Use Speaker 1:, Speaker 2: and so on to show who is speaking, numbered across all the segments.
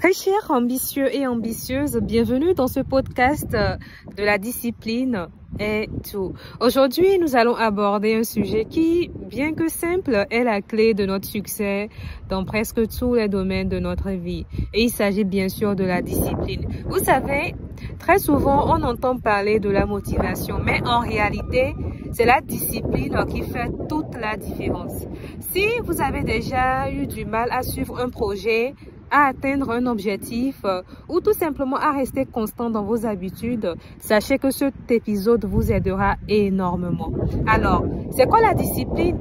Speaker 1: Très chers ambitieux et ambitieuses, bienvenue dans ce podcast de la discipline et tout. Aujourd'hui, nous allons aborder un sujet qui, bien que simple, est la clé de notre succès dans presque tous les domaines de notre vie. Et il s'agit bien sûr de la discipline. Vous savez, très souvent, on entend parler de la motivation, mais en réalité, c'est la discipline qui fait toute la différence. Si vous avez déjà eu du mal à suivre un projet, à atteindre un objectif ou tout simplement à rester constant dans vos habitudes, sachez que cet épisode vous aidera énormément. Alors, c'est quoi la discipline?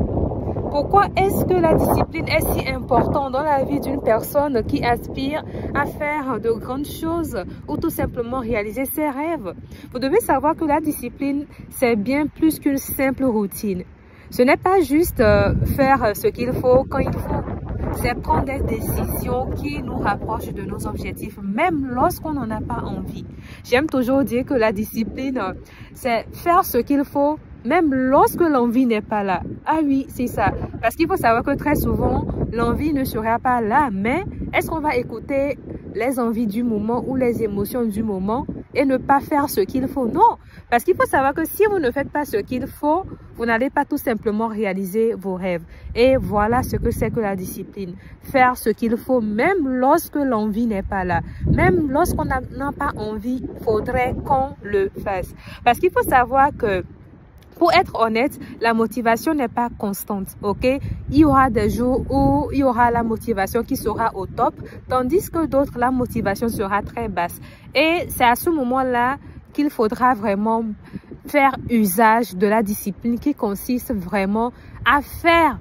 Speaker 1: Pourquoi est-ce que la discipline est si importante dans la vie d'une personne qui aspire à faire de grandes choses ou tout simplement réaliser ses rêves? Vous devez savoir que la discipline, c'est bien plus qu'une simple routine. Ce n'est pas juste faire ce qu'il faut quand il faut. C'est prendre des décisions qui nous rapprochent de nos objectifs, même lorsqu'on n'en a pas envie. J'aime toujours dire que la discipline, c'est faire ce qu'il faut, même lorsque l'envie n'est pas là. Ah oui, c'est ça. Parce qu'il faut savoir que très souvent, l'envie ne sera pas là. Mais est-ce qu'on va écouter les envies du moment ou les émotions du moment et ne pas faire ce qu'il faut? Non. Parce qu'il faut savoir que si vous ne faites pas ce qu'il faut, vous n'allez pas tout simplement réaliser vos rêves. Et voilà ce que c'est que la discipline. Faire ce qu'il faut même lorsque l'envie n'est pas là. Même lorsqu'on n'a pas envie, il faudrait qu'on le fasse. Parce qu'il faut savoir que pour être honnête, la motivation n'est pas constante, ok? Il y aura des jours où il y aura la motivation qui sera au top, tandis que d'autres, la motivation sera très basse. Et c'est à ce moment-là qu'il faudra vraiment faire usage de la discipline qui consiste vraiment à faire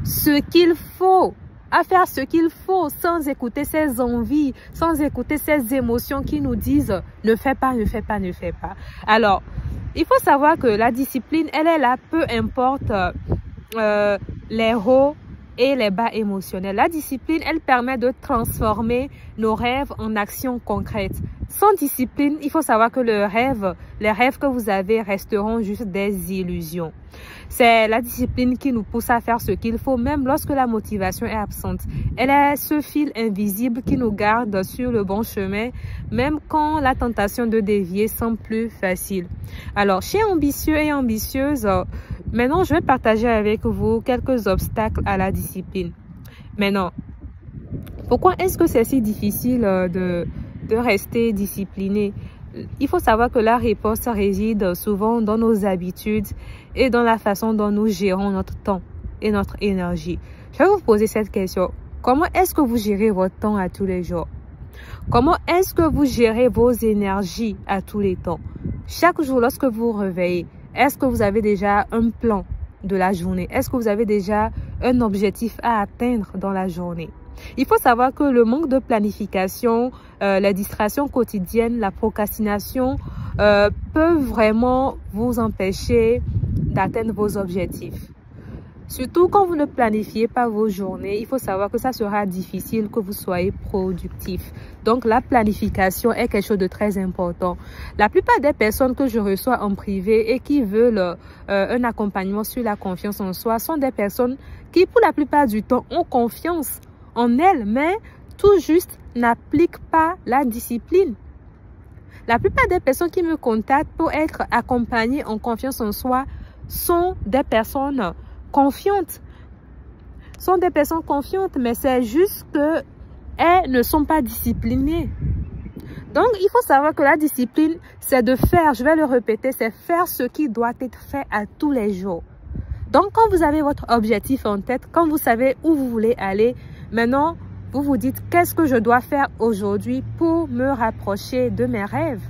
Speaker 1: ce qu'il faut. À faire ce qu'il faut sans écouter ses envies, sans écouter ses émotions qui nous disent ne fais pas, ne fais pas, ne fais pas. Alors, il faut savoir que la discipline, elle est là, peu importe les hauts et les bas émotionnels. La discipline, elle permet de transformer nos rêves en actions concrètes. Sans discipline, il faut savoir que les rêves que vous avez resteront juste des illusions. C'est la discipline qui nous pousse à faire ce qu'il faut, même lorsque la motivation est absente. Elle est ce fil invisible qui nous garde sur le bon chemin, même quand la tentation de dévier semble plus facile. Alors, chers ambitieux et ambitieuses, maintenant, je vais partager avec vous quelques obstacles à la discipline. Maintenant, pourquoi est-ce que c'est si difficile de rester discipliné? Il faut savoir que la réponse réside souvent dans nos habitudes et dans la façon dont nous gérons notre temps et notre énergie. Je vais vous poser cette question. Comment est-ce que vous gérez votre temps à tous les jours? Comment est-ce que vous gérez vos énergies à tous les temps? Chaque jour, lorsque vous vous réveillez, est-ce que vous avez déjà un plan de la journée? Est-ce que vous avez déjà un objectif à atteindre dans la journée? Il faut savoir que le manque de planification, les distractions quotidiennes, la procrastination peuvent vraiment vous empêcher d'atteindre vos objectifs. Surtout quand vous ne planifiez pas vos journées, il faut savoir que ça sera difficile que vous soyez productif. Donc la planification est quelque chose de très important. La plupart des personnes que je reçois en privé et qui veulent un accompagnement sur la confiance en soi sont des personnes qui pour la plupart du temps ont confiance en elles, mais tout juste n'appliquent pas la discipline. La plupart des personnes qui me contactent pour être accompagnées en confiance en soi sont des personnes confiantes. Sont des personnes confiantes, mais c'est juste que elles ne sont pas disciplinées. Donc, il faut savoir que la discipline, c'est de faire, je vais le répéter, c'est faire ce qui doit être fait à tous les jours. Donc, quand vous avez votre objectif en tête, quand vous savez où vous voulez aller, maintenant, vous vous dites qu'est-ce que je dois faire aujourd'hui pour me rapprocher de mes rêves.